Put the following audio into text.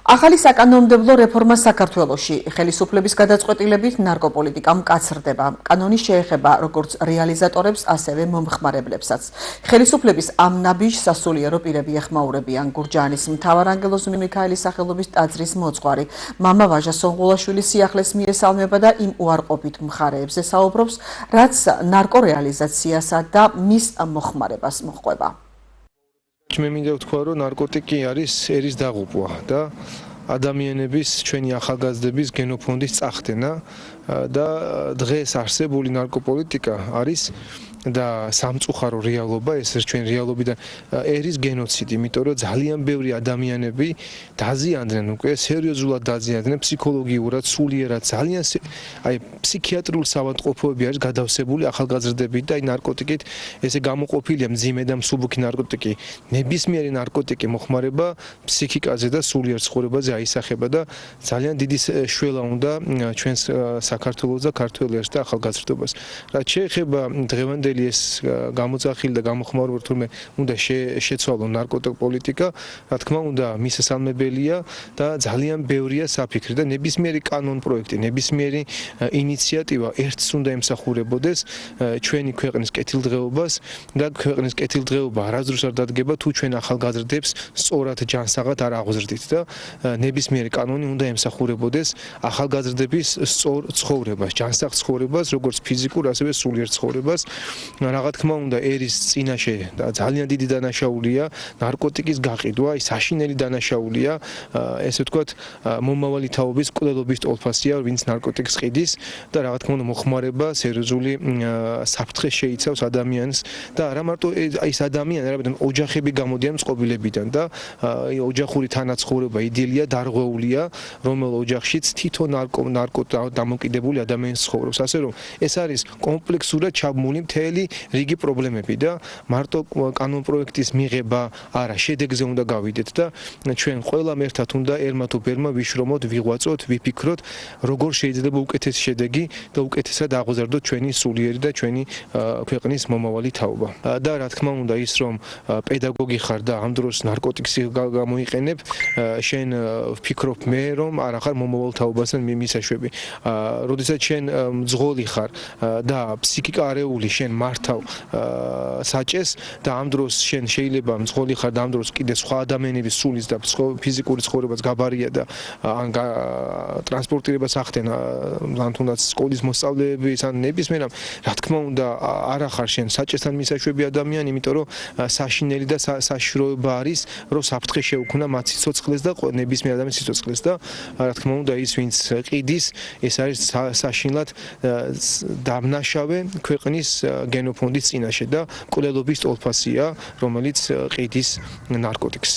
ახალი საკანონმდებლო რეფორმა საქართველოში ხელისუფლების გადაწყვეტილებით ნარკოპოლიტიკა მკაცრდება. კანონი შეეხება როგორც რეალიზატორებს, ასევე მომხმარებლებსაც. ხელისუფლების ამ ნაბიჯს სასულიერო პირები ეხმაურებიან. გურჯაანის მთავარანგელოზ მიქაელის სახელობის ტაძრის მოძღვარი მამა ვაჟა სონღულაშვილი სიახლეს მიესალმება და იმ უარყოფით მხარეებზე საუბრობს, რაც ნარკორეალიზაციასა და მის მოხმარებას მოჰყვება. მე მინდა ვთქვა, რომ ნარკოტიკი არის ერის დაღუპვა და ადამიანების ჩვენი ახალგაზრდების გენოფონდის წახდენა და დღეს არსებული ნარკოპოლიტიკა არის და სამწუხარო რეალობა, ეს ჩვენ რეალობიდან ერის გენოციდი, იმიტომ რომ ძალიან ბევრი ადამიანები დაზიანდნენ უკვე, სერიოზულად დაზიანდნენ ფსიქოლოგიურად, სულიერად, ძალიან ფსიქიატრიულ საავადმყოფოები არის გადავსებული ახალგაზრდებით და ნარკოტიკით ესე გამოყოფილია მძიმე და მსუბუქი ნარკოტიკი. ნებისმიერი ნარკოტიკი მოხმარება ფსიქიკაზე და სულიერ ცხოვრებაზე აისახება და ძალიან დიდი შველა უნდა ჩვენს საქართველოს და ქართველებს და ახალგაზრდობას. რაც შეეხება დღევანდელი ეს გამოძახილი და გამოხმაურება თურმე უნდა შეცვალო ნარკოპოლიტიკა, რა თქმა უნდა მისასალმებელია და ძალიან ბევრია საფიქრი და ნებისმიერი კანონ პროექტი, ნებისმიერი ინიციატივა ერთს უნდა ემსახურებოდეს ჩვენი ქვეყნის კეთილდღეობას და ქვეყნის კეთილდღეობა არასდროს არ დადგება თუ ჩვენ ახალგაზრდებს სწორად ჯანსაღად არ აღზრდით და ნებისმიერი კანონი უნდა ემსახურებოდეს ახალგაზრდების სწორ ცხოვრებას, ჯანსაღ ცხოვრებას, როგორც ფიზიკურ, ასევე სულიერ ცხოვრებას. Რა თქმა უნდა, ერის წინაშე ძალიან დიდი დანაშაულია ნარკოტიკის გაყიდვა, ის საშინელი დანაშაულია, ესე ვთქვათ, მომავალი თაობის მკვლელობის ტოლფასია, ვინც ნარკოტიკს ყიდის და რა თქმა უნდა, მოხმარება სერიოზული საფრთხე შეიცავს ადამიანს და არა მარტო ის ადამიანი, არამედ ოჯახები გამოდიან წყობილებიდან და ოჯახური თანაცხოვრება იდილია, დარღვეულია, რომელ ოჯახშიც თითო ნარკო დამოკიდებული ადამიანი ცხოვრობს. ასე რომ ეს არის კომპლექსურად ჩაბმული მთელი რიგი პრობლემები და მარტო კანონ პროექტის მიღება არა, შედეგზე უნდა გავიდეთ და ჩვენ ყველამ ერთად უნდა ერმათ უბერმა ვიშრომოთ, ვიღვაწოთ, ვიფიქროთ, როგორ შეიძლება უკეთესი შედეგი და უკეთესად აღზარდოთ ჩვენი სულიერი და ჩვენი ქვეყნის მომავალი თაობა. და რა თქმა უნდა ის რომ პედაგოგი ხარ და ამ დროს ნარკოტიკს გამოიყენებ, შენ ვფიქრობ მე რომ არ ახარ მომავალ თაობასთან მისაშვები. როდესაც შენ მძღოლი ხარ და ფსიქიკა არეული შენ მართავ საჭეს და ამ დროს შენ შეიძლება მძღოლი ხარ და ამ დროს კიდე სხვა ადამიანების სულის და ფიზიკური ცხოვრებას გაბარია და ან ტრანსპორტირებას ახდენა ან თუნდაც სკოლის მოსწავლეების ან ნებისმიერ რა თქმა უნდა არ ახარ შენ საჭესთან მისაშვები ადამიანი, იმიტომ რომ საშინელი და საშიშროება არის რომ საფრთხე შეუქმნა მათ სიცოცხლეს და ნებისმიერ ადამიანის სიცოცხლეს და რა თქმა უნდა ის ვინც ყიდის ეს არის საშინლად დამნაშავე ქვეყნის გენოფონდის წინაშე და მკვლელობის ტოლფასია, რომელიც ყიდის ნარკოტიკს.